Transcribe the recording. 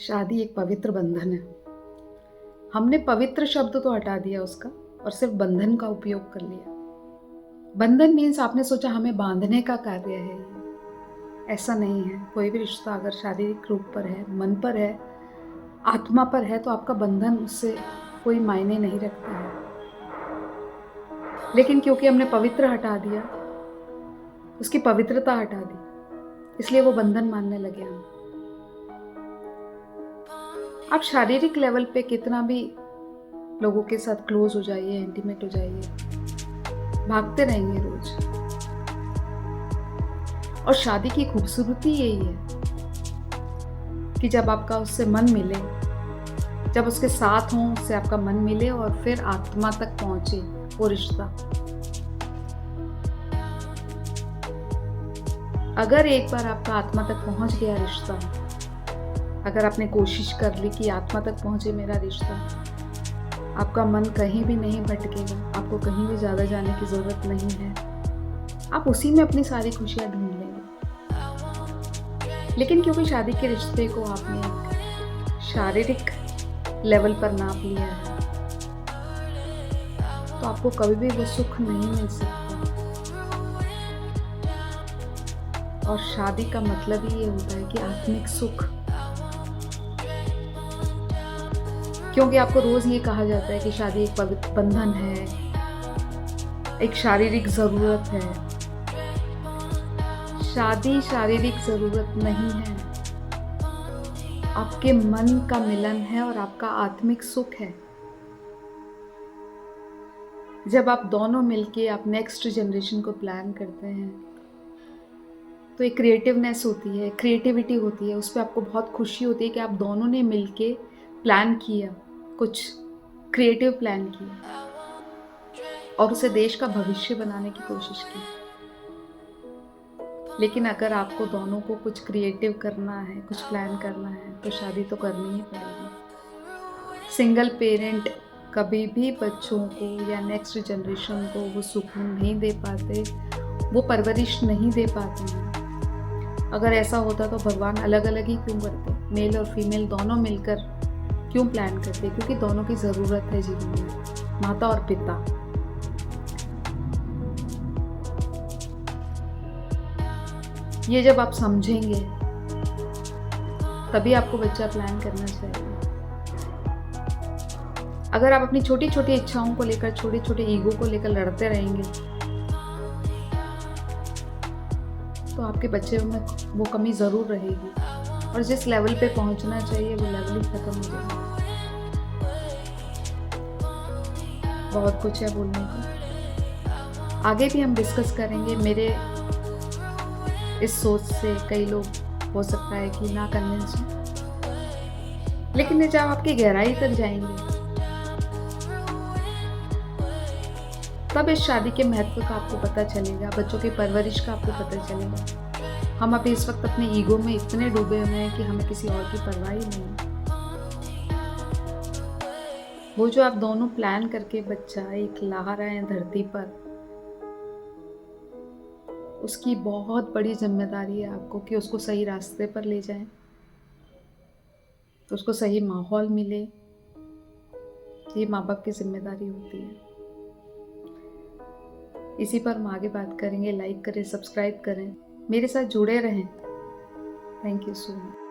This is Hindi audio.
शादी एक पवित्र बंधन है। हमने पवित्र शब्द तो हटा दिया उसका और सिर्फ बंधन का उपयोग कर लिया। बंधन मीन्स आपने सोचा हमें बांधने का कार्य है ये। ऐसा नहीं है। कोई भी रिश्ता अगर शारीरिक रूप पर है, मन पर है, आत्मा पर है तो आपका बंधन उससे कोई मायने नहीं रखता है। लेकिन क्योंकि हमने पवित्र हटा दिया, उसकी पवित्रता हटा दी, इसलिए वो बंधन मानने लगे हम। आप शारीरिक लेवल पे कितना भी लोगों के साथ क्लोज हो जाइए, इंटीमेट हो जाइए, भागते रहेंगे रोज। और शादी की खूबसूरती यही है कि जब आपका उससे मन मिले, जब उसके साथ हों, उससे आपका मन मिले और फिर आत्मा तक पहुंचे वो रिश्ता। अगर एक बार आपका आत्मा तक पहुंच गया रिश्ता, अगर आपने कोशिश कर ली कि आत्मा तक पहुंचे मेरा रिश्ता, आपका मन कहीं भी नहीं भटकेगा, आपको कहीं भी ज़्यादा जाने की ज़रूरत नहीं है। आप उसी में अपनी सारी खुशियाँ ढूंढ लेंगे। लेकिन क्योंकि शादी के रिश्ते को आपने एक शारीरिक लेवल पर नाप लिया है, तो आपको कभी भी वो सुख नहीं मिल सकता। और शादी का मतलब ही ये होता है कि आत्मिक सुख। क्योंकि आपको रोज ये कहा जाता है कि शादी एक पवित्र बंधन है, एक शारीरिक जरूरत है। शादी शारीरिक जरूरत नहीं है, आपके मन का मिलन है और आपका आत्मिक सुख है। जब आप दोनों मिलके आप नेक्स्ट जनरेशन को प्लान करते हैं तो एक क्रिएटिवनेस होती है, क्रिएटिविटी होती है, उस पर आपको बहुत खुशी होती है कि आप दोनों ने मिलके प्लान किया, कुछ क्रिएटिव प्लान किया और उसे देश का भविष्य बनाने की कोशिश की। लेकिन अगर आपको दोनों को कुछ क्रिएटिव करना है, कुछ प्लान करना है, तो शादी तो करनी ही पड़ेगी। सिंगल पेरेंट कभी भी बच्चों को या नेक्स्ट जनरेशन को वो सुकून नहीं दे पाते, वो परवरिश नहीं दे पाते हैं। अगर ऐसा होता तो भगवान अलग अलग ही क्यों करते? मेल और फीमेल दोनों मिलकर क्यों प्लान करते? क्योंकि दोनों की ज़रूरत है जीवन में, माता और पिता। ये जब आप समझेंगे तभी आपको बच्चा प्लान करना चाहिए। अगर आप अपनी छोटी छोटी इच्छाओं को लेकर, छोटे छोटे ईगो को लेकर लड़ते रहेंगे तो आपके बच्चे में वो कमी ज़रूर रहेगी और जिस लेवल पे पहुंचना चाहिए वो लेवल ही खत्म हो जाएगा। बहुत कुछ है बोलने को, आगे भी हम डिस्कस करेंगे। मेरे इस सोच से कई लोग हो सकता है कि ना कन्विंस हो, लेकिन जब आपकी गहराई तक जाएंगे तब इस शादी के महत्व का आपको पता चलेगा, बच्चों की परवरिश का आपको पता चलेगा। हम अभी इस वक्त अपने ईगो में इतने डूबे हुए हैं कि हमें किसी और की परवाह ही नहीं है। वो जो आप दोनों प्लान करके बच्चा एक ला रहे हैं धरती पर, उसकी बहुत बड़ी जिम्मेदारी है आपको कि उसको सही रास्ते पर ले जाएं, तो उसको सही माहौल मिले। ये माँ बाप की जिम्मेदारी होती है। इसी पर हम आगे बात करेंगे। लाइक करें, सब्सक्राइब करें, मेरे साथ जुड़े रहें। Thank you so much.